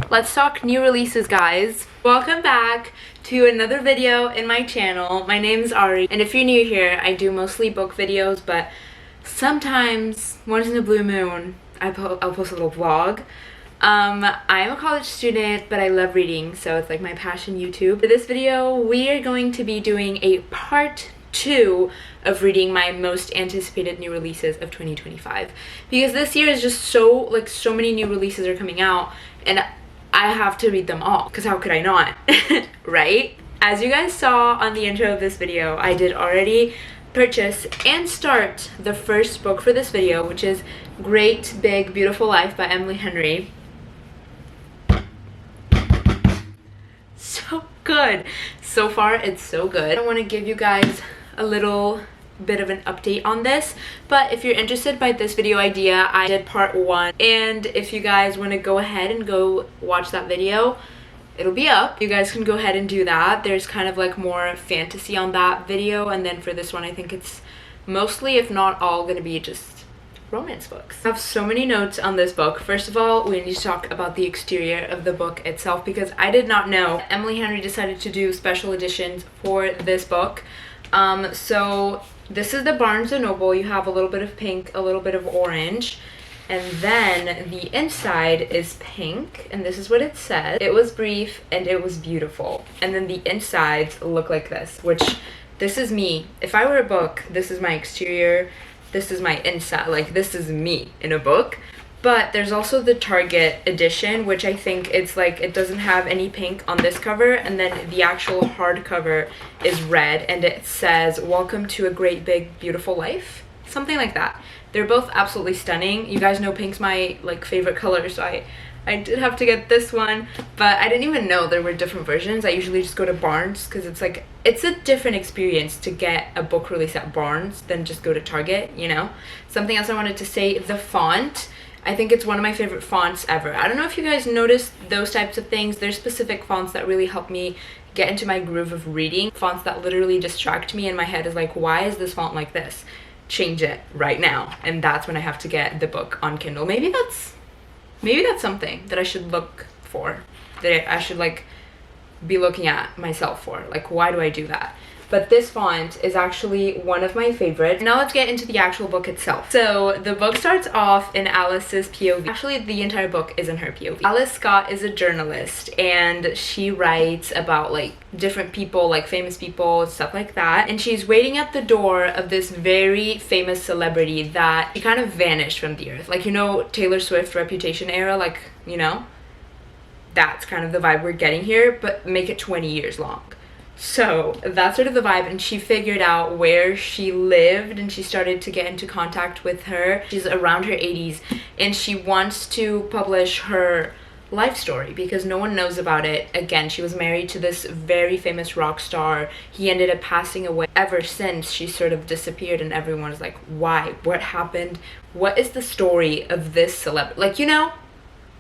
Let's talk new releases, guys. Welcome back to another video in my channel. My name is Ari, and if you're new here, I do mostly book videos, but sometimes, once in a blue moon, I'll post a little vlog. I'm a college student, but I love reading, so it's like my passion YouTube. For this video, we are going to be doing a part 2 of reading my most anticipated new releases of 2025, because this year is just so many new releases are coming out, and I have to read them all, because how could I not? Right? As you guys saw on the intro of this video, I did already purchase and start the first book for this video, which is Great Big Beautiful Life by Emily Henry. So good. So far, it's so good. I want to give you guys a little bit of an update on this, but if you're interested by this video idea, I did part 1, and if you guys want to go ahead and go watch that video, it'll be up. You guys can go ahead and do that. There's kind of like more fantasy on that video, and then for this one I think it's mostly, if not all, gonna be just romance books. I have so many notes on this book. First of all, we need to talk about the exterior of the book itself, because I did not know Emily Henry decided to do special editions for this book. So this is the Barnes & Noble. You have a little bit of pink, a little bit of orange, and then the inside is pink, and this is what it says. It was brief and it was beautiful. And then the insides look like this, which this is me. If I were a book, this is my exterior, this is my inside, like this is me in a book. But there's also the Target edition, which I think it's like, it doesn't have any pink on this cover, and then the actual hardcover is red, and it says, "Welcome to a great big beautiful life." Something like that. They're both absolutely stunning. You guys know pink's my favorite color, so I did have to get this one, but I didn't even know there were different versions. I usually just go to Barnes, because it's a different experience to get a book release at Barnes than just go to Target, you know? Something else I wanted to say, the font. I think it's one of my favorite fonts ever. I don't know if you guys noticed those types of things. There's specific fonts that really help me get into my groove of reading. Fonts that literally distract me, and my head is like, why is this font like this? Change it right now. And that's when I have to get the book on Kindle. Maybe that's something that I should look for, that I should be looking at myself for. Like, why do I do that? But this font is actually one of my favorites. Now let's get into the actual book itself. So the book starts off in Alice's POV. Actually, the entire book is in her POV. Alice Scott is a journalist, and she writes about different people, famous people, stuff like that. And she's waiting at the door of this very famous celebrity that she kind of vanished from the earth. Like, you know, Taylor Swift Reputation era, you know? That's kind of the vibe we're getting here, but make it 20 years long. So that's sort of the vibe, and she figured out where she lived, and she started to get into contact with her. She's around her 80s, and she wants to publish her life story because no one knows about it. Again, she was married to this very famous rock star. He ended up passing away. Ever since, she sort of disappeared, and everyone's like, why? What happened? What is the story of this celebrity? You know?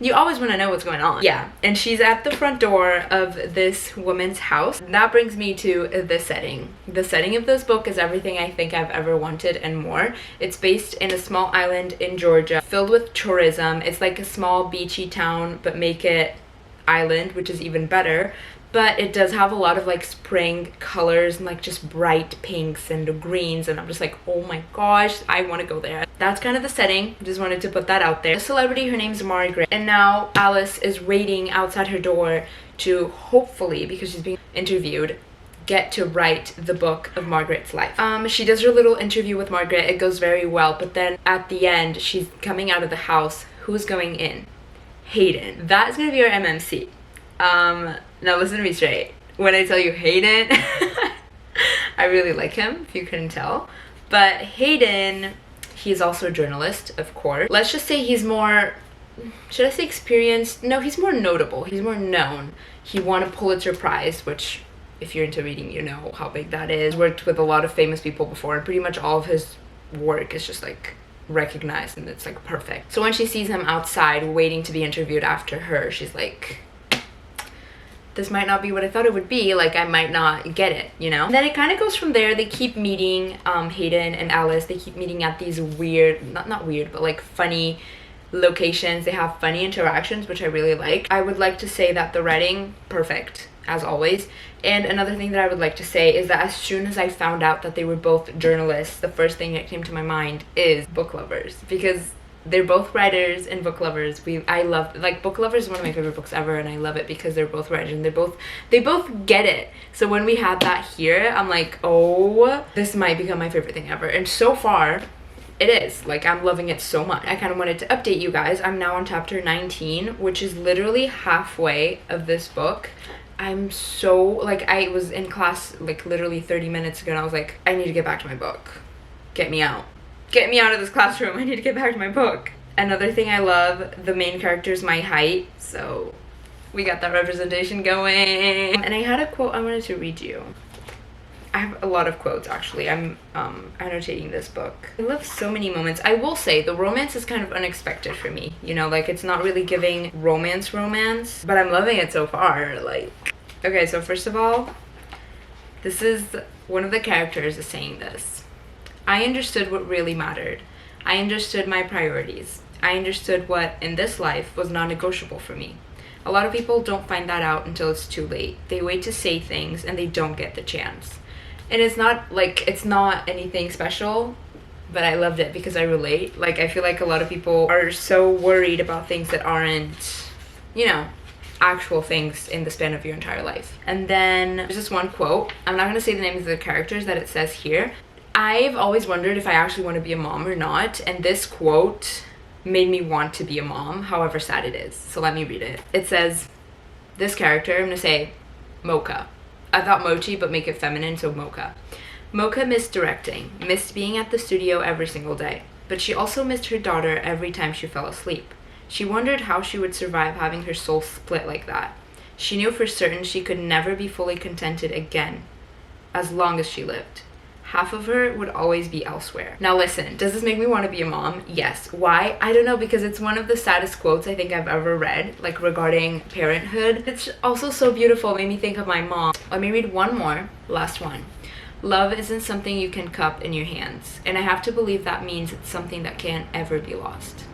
You always want to know what's going on. Yeah, and she's at the front door of this woman's house. And that brings me to the setting. The setting of this book is everything I think I've ever wanted and more. It's based in a small island in Georgia, filled with tourism. It's like a small beachy town, but make it island, which is even better. But it does have a lot of spring colors and just bright pinks and greens, and I'm just like, oh my gosh, I want to go there. That's kind of the setting. Just wanted to put that out there. The celebrity, her name's Margaret, and now Alice is waiting outside her door to hopefully, because she's being interviewed, get to write the book of Margaret's life. She does her little interview with Margaret. It goes very well, but then at the end, she's coming out of the house. Who's going in? Hayden. That is going to be our MMC. Now listen to me straight. When I tell you Hayden, I really like him, if you couldn't tell. But Hayden, he's also a journalist, of course. Let's just say he's more, should I say experienced? No, he's more notable. He's more known. He won a Pulitzer Prize, which, if you're into reading, you know how big that is. Worked with a lot of famous people before, and pretty much all of his work is just recognized, and it's perfect. So when she sees him outside waiting to be interviewed after her, she's like, this might not be what I thought it would be. I might not get it, you know? And then it kind of goes from there. They keep meeting, Hayden and Alice. They keep meeting at these weird, not weird, but funny locations. They have funny interactions, which I really like. I would like to say that the writing, perfect, as always. And another thing that I would like to say is that as soon as I found out that they were both journalists, the first thing that came to my mind is book lovers, because they're both writers and book lovers. I love, like, Book Lovers is one of my favorite books ever, and I love it because they're both writers and they both get it. So when we had that here, I'm like, oh, this might become my favorite thing ever. And so far, it is. Like, I'm loving it so much. I kind of wanted to update you guys. I'm now on chapter 19, which is literally halfway of this book. I'm so, like, I was in class like literally 30 minutes ago and I was like, I need to get back to my book. Get me out. Get me out of this classroom. I need to get back to my book. Another thing I love, the main character is my height, so we got that representation going. And I had a quote I wanted to read you. I have a lot of quotes, actually. I'm annotating this book. I love so many moments. I will say the romance is kind of unexpected for me. You know, like, it's not really giving romance, but I'm loving it so far. Like, okay, so first of all, this is one of the characters is saying this. I understood what really mattered. I understood my priorities. I understood what, in this life, was non-negotiable for me. A lot of people don't find that out until it's too late. They wait to say things and they don't get the chance. And it's not, like, it's not anything special, but I loved it because I relate. Like, I feel like a lot of people are so worried about things that aren't, you know, actual things in the span of your entire life. And then there's this one quote. I'm not going to say the names of the characters that it says here. I've always wondered if I actually want to be a mom or not, and this quote made me want to be a mom, however sad it is. So let me read it. It says, this character, I'm going to say Mocha. I thought mochi, but make it feminine, so Mocha. Mocha missed directing, missed being at the studio every single day, but she also missed her daughter every time she fell asleep. She wondered how she would survive having her soul split like that. She knew for certain she could never be fully contented again, as long as she lived. Half of her would always be elsewhere. Now listen, does this make me want to be a mom? Yes. Why? I don't know, because it's one of the saddest quotes I think I've ever read, like, regarding parenthood. It's also so beautiful. It made me think of my mom. Let me read one more, last one. Love isn't something you can cup in your hands, and I have to believe that means it's something that can't ever be lost.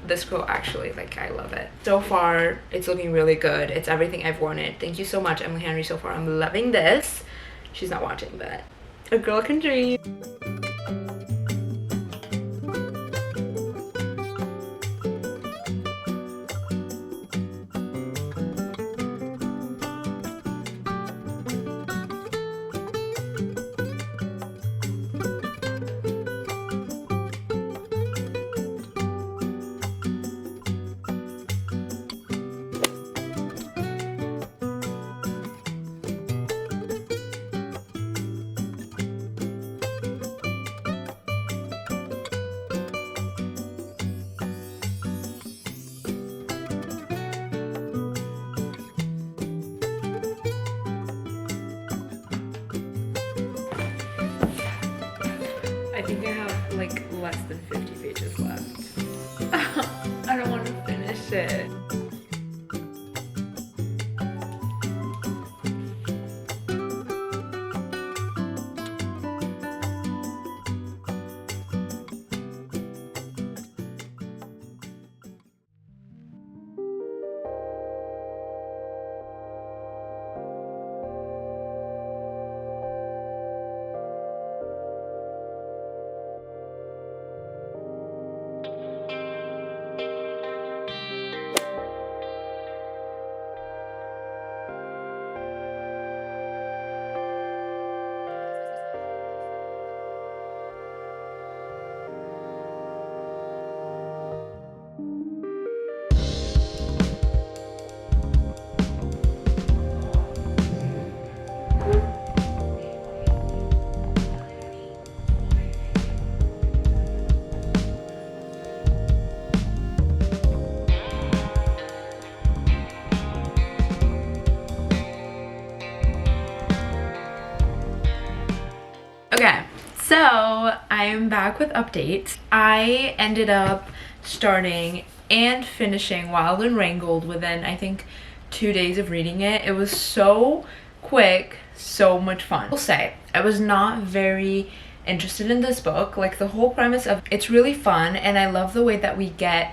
This quote, actually, like, I love it. So far, it's looking really good. It's everything I've wanted. Thank you so much, Emily Henry. So far, I'm loving this. She's not watching, but a girl can dream. I think I have like less than 50 pages left. I don't want to finish it. Okay, so I'm back with updates. I ended up starting and finishing Wild and Wrangled within, I think, 2 days of reading it. It was so quick, so much fun. I will say, I was not very interested in this book. Like, the whole premise of it's really fun, and I love the way that we get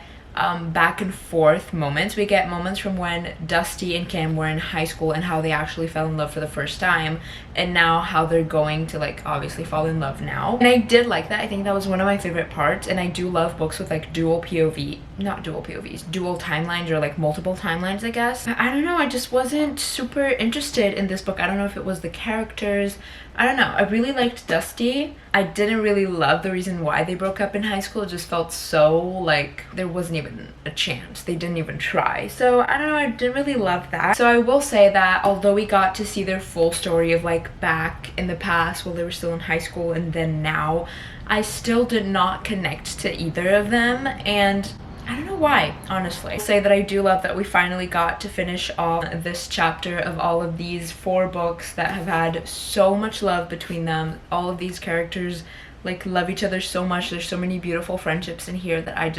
back and forth moments. We get moments from when Dusty and Cam were in high school and how they actually fell in love for the first time, and now how they're going to, like, obviously fall in love now. And I did like that. I think that was one of my favorite parts, and I do love books with like dual POV, not dual POVs, dual timelines, or like multiple timelines, I guess. I don't know, I just wasn't super interested in this book. I don't know if it was the characters, I don't know. I really liked Dusty. I didn't really love the reason why they broke up in high school. It just felt so like there wasn't even a chance. They didn't even try. So I don't know, I didn't really love that. So I will say that although we got to see their full story of like back in the past while they were still in high school and then now, I still did not connect to either of them, and I don't know why, honestly. I'll say that I do love that we finally got to finish off this chapter of all of these 4 books that have had so much love between them. All of these characters like love each other so much. There's so many beautiful friendships in here that I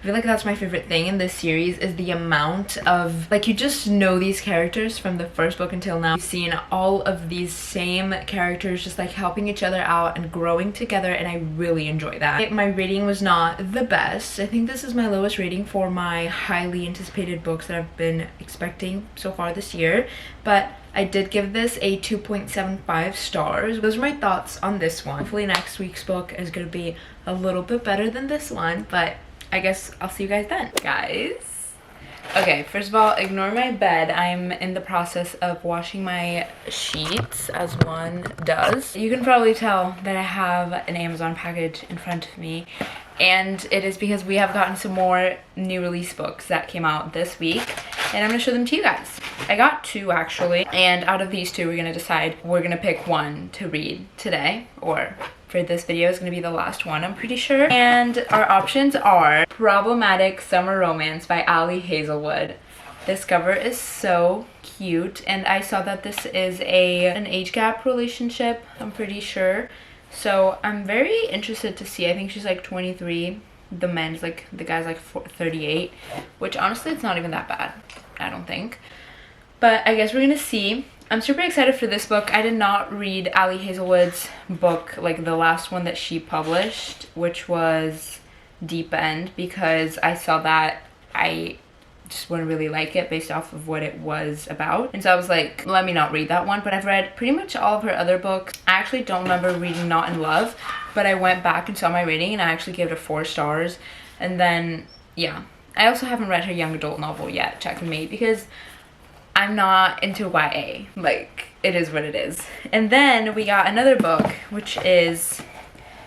feel like that's my favorite thing in this series, is the amount of, like, you just know these characters from the first book until now. You've seen all of these same characters just like helping each other out and growing together, and I really enjoy that. My rating was not the best. I think this is my lowest rating for my highly anticipated books that I've been expecting so far this year, but I did give this a 2.75 stars. Those are my thoughts on this one. Hopefully next week's book is going to be a little bit better than this one, but I guess I'll see you guys then. Guys, okay, first of all, ignore my bed. I'm in the process of washing my sheets, as one does. You can probably tell that I have an Amazon package in front of me, and it is because we have gotten some more new release books that came out this week, and I'm gonna show them to you guys. I got 2 actually, and out of these 2 we're gonna decide, we're gonna pick one to read today, or for this video is gonna be the last one, I'm pretty sure. And our options are Problematic Summer Romance by Hazelwood. This cover is so cute, and I saw that this is an age gap relationship, I'm pretty sure. So I'm very interested to see. I think she's like 23, the guy's like 38, which honestly it's not even that bad, I don't think. But I guess we're gonna see. I'm super excited for this book. I did not read Hazelwood's book, like the last one that she published, which was Deep End, because I saw that I just wouldn't really like it based off of what it was about. And so I was like, let me not read that one. But I've read pretty much all of her other books. I actually don't remember reading Not in Love, but I went back and saw my rating and I actually gave it 4 stars. And then, yeah. I also haven't read her young adult novel yet, Check and Mate, because I'm not into YA. Like, it is what it is. And then we got another book, which is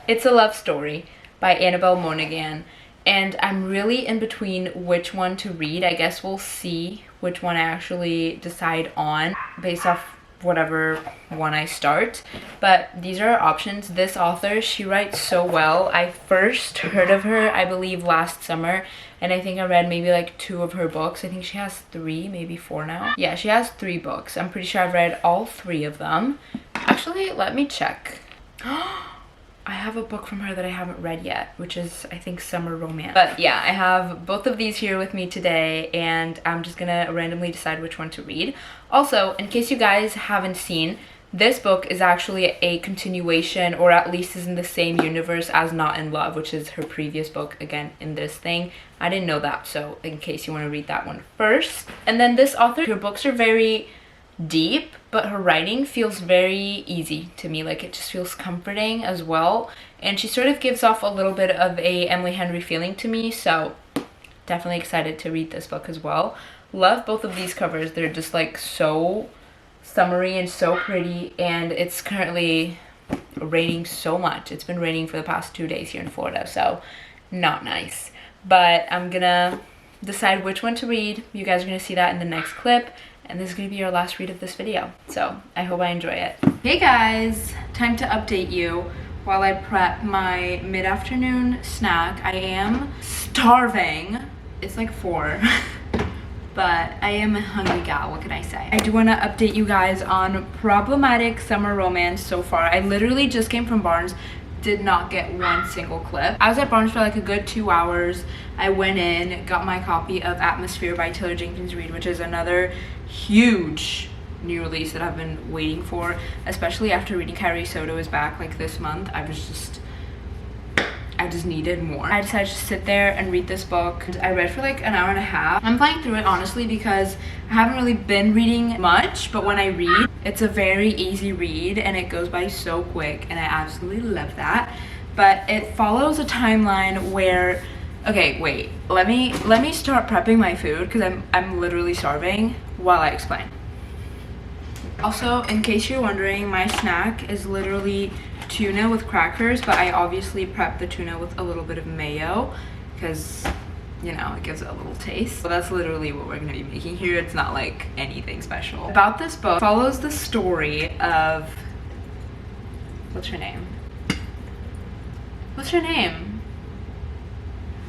It's a Love Story by Annabelle Monaghan. And I'm really in between which one to read. I guess we'll see which one I actually decide on based off whatever one I start. But these are our options. This author, she writes so well. I first heard of her, I believe, last summer, and I think I read maybe like 2 of her books. I think she has 3, maybe 4 now. Yeah, she has 3 books. I'm pretty sure I've read all 3 of them. Actually, let me check. I have a book from her that I haven't read yet, which is, I think, Summer Romance. But yeah, I have both of these here with me today, and I'm just gonna randomly decide which one to read. Also, in case you guys haven't seen, this book is actually a continuation, or at least is in the same universe as Not in Love, which is her previous book, again, in this thing. I didn't know that, so in case you want to read that one first. And then this author, her books are very deep, but her writing feels very easy to me. Like, it just feels comforting as well, and she sort of gives off a little bit of a Emily Henry feeling to me, so definitely excited to read this book as well. Love both of these covers. They're just like so summery and so pretty, and it's currently raining so much. It's been raining for the past 2 days here in Florida, so not nice. But I'm gonna decide which one to read. You guys are gonna see that in the next clip, and this is gonna be our last read of this video. So I hope I enjoy it. Hey guys, time to update you while I prep my mid-afternoon snack. I am starving. It's like 4. But I am a hungry gal, what can I say? I do want to update you guys on Problematic Summer Romance so far. I literally just came from Barnes, did not get one single clip. I was at Barnes for like a good 2 hours. I went in, got my copy of Atmosphere by Taylor Jenkins Reid, which is another huge new release that I've been waiting for, especially after reading Carrie Soto is Back like this month. I just needed more. I decided to sit there and read this book. I read for like an hour and a half. I'm flying through it honestly because I haven't really been reading much, but when I read, it's a very easy read and it goes by so quick, and I absolutely love that. But it follows a timeline where, okay, wait, let me start prepping my food because I'm literally starving while I explain. Also, in case you're wondering, my snack is literally tuna with crackers, but I obviously prepped the tuna with a little bit of mayo because, you know, it gives it a little taste. So that's literally what we're gonna be making here. It's not like anything special. About this book, follows the story of, what's her name? What's her name?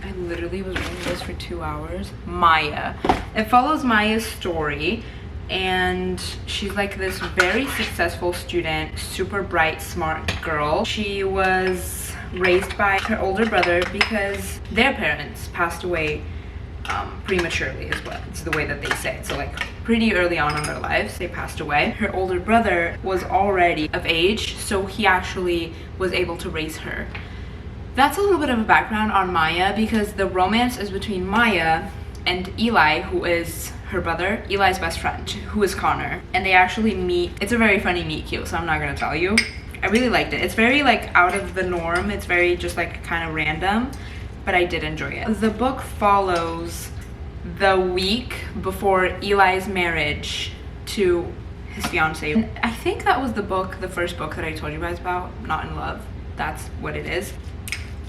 I literally was reading this for 2 hours. Maya. It follows Maya's story, and she's like this very successful student, super bright, smart girl. She was raised by her older brother because their parents passed away prematurely is what it's the way that they say it. So like pretty early on in their lives they passed away. Her older brother was already of age, so he actually was able to raise her. That's a little bit of a background on Maya because the romance is between Maya and Eli, who is her brother, Eli's best friend, who is Connor. And they actually meet. It's a very funny meet cute, so I'm not gonna tell you. I really liked it. It's very like out of the norm. It's very just like kind of random, but I did enjoy it. The book follows the week before Eli's marriage to his fiance. And I think that was the first book that I told you guys about, Not in Love. That's what it is.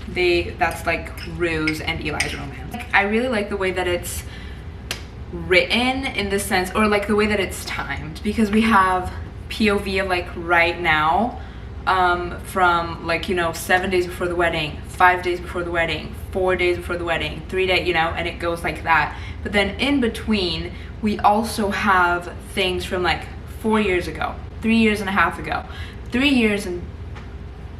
That's like Rue's and Eli's romance. I really like the way that it's written in the sense, or like the way that it's timed, because we have POV of like right now, from like, you know, 7 days before the wedding, 5 days before the wedding, 4 days before the wedding, 3 days, you know, and it goes like that. But then in between we also have things from like 4 years ago, 3 years and a half ago, 3 years and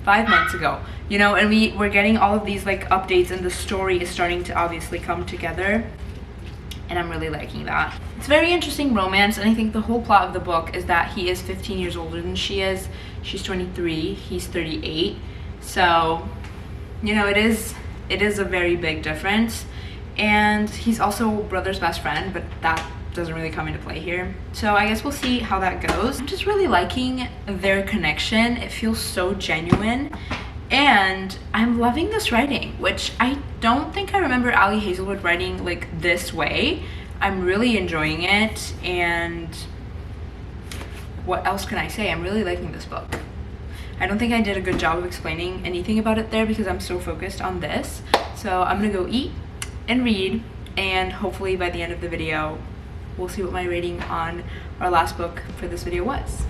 5 months ago, you know, and we're getting all of these like updates, and the story is starting to obviously come together, and I'm really liking that. It's a very interesting romance, and I think the whole plot of the book is that he is 15 years older than she is. She's 23, he's 38, so, you know, it is a very big difference. And he's also brother's best friend, but that doesn't really come into play here, so I guess we'll see how that goes. I'm just really liking their connection. It feels so genuine, and I'm loving this writing, which I don't think I remember Ali Hazelwood writing like this way. I'm really enjoying it, and what else can I say? I'm really liking this book. I don't think I did a good job of explaining anything about it there because I'm so focused on this. So I'm gonna go eat and read, and hopefully by the end of the video we'll see what my rating on our last book for this video was.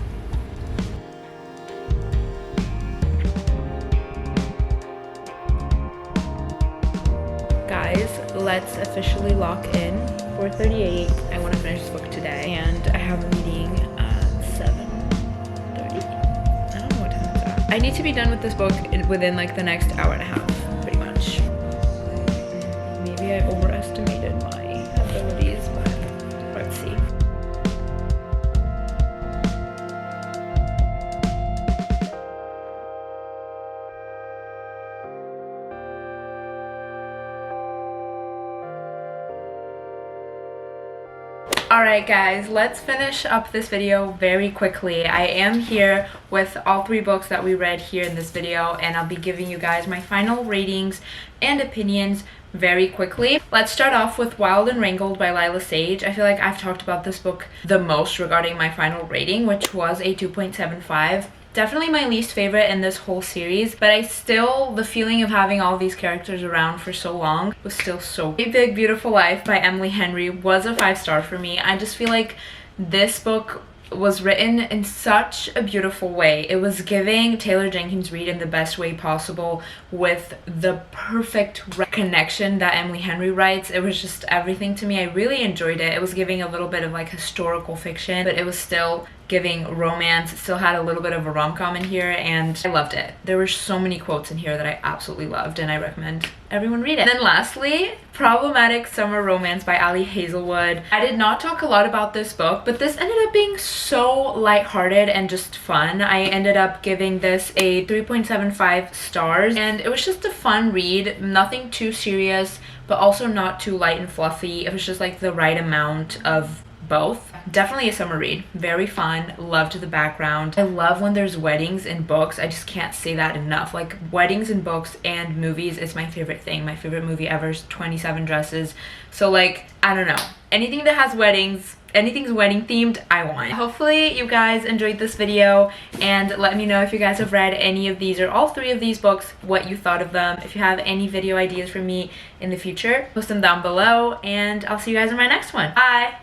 Guys, let's officially lock in. 4:38. I want to finish this book today, and I have a meeting at 7:30. I don't know what time it's at. I need to be done with this book within like the next hour and a half, pretty much. Maybe I overestimated my abilities, but let's see. Alright guys, let's finish up this video very quickly. I am here with all 3 books that we read here in this video, and I'll be giving you guys my final ratings and opinions very quickly. Let's start off with Wild and Wrangled by Lyla Sage. I feel like I've talked about this book the most regarding my final rating, which was a 2.75. Definitely my least favorite in this whole series, but the feeling of having all these characters around for so long was still so. A Big Beautiful Life by Emily Henry was a 5-star for me. I just feel like this book was written in such a beautiful way. It was giving Taylor Jenkins Reid in the best way possible, with the perfect connection that Emily Henry writes. It was just everything to me. I really enjoyed it. It was giving a little bit of like historical fiction, but it was still giving romance. It still had a little bit of a rom-com in here, and I loved it. There were so many quotes in here that I absolutely loved, and I recommend everyone read it. And then lastly, Problematic Summer Romance by Ali Hazelwood. I did not talk a lot about this book, but this ended up being so lighthearted and just fun. I ended up giving this a 3.75 stars, and it was just a fun read. Nothing too serious, but also not too light and fluffy. It was just like the right amount of both. Definitely a summer read. Very fun. Loved the background. I love when there's weddings in books. I just can't say that enough. Like, weddings in books and movies is my favorite thing. My favorite movie ever is 27 Dresses. So like, I don't know. Anything that has weddings, anything's wedding themed, I want. Hopefully you guys enjoyed this video, and let me know if you guys have read any of these or all three of these books, what you thought of them. If you have any video ideas for me in the future, post them down below, and I'll see you guys in my next one. Bye!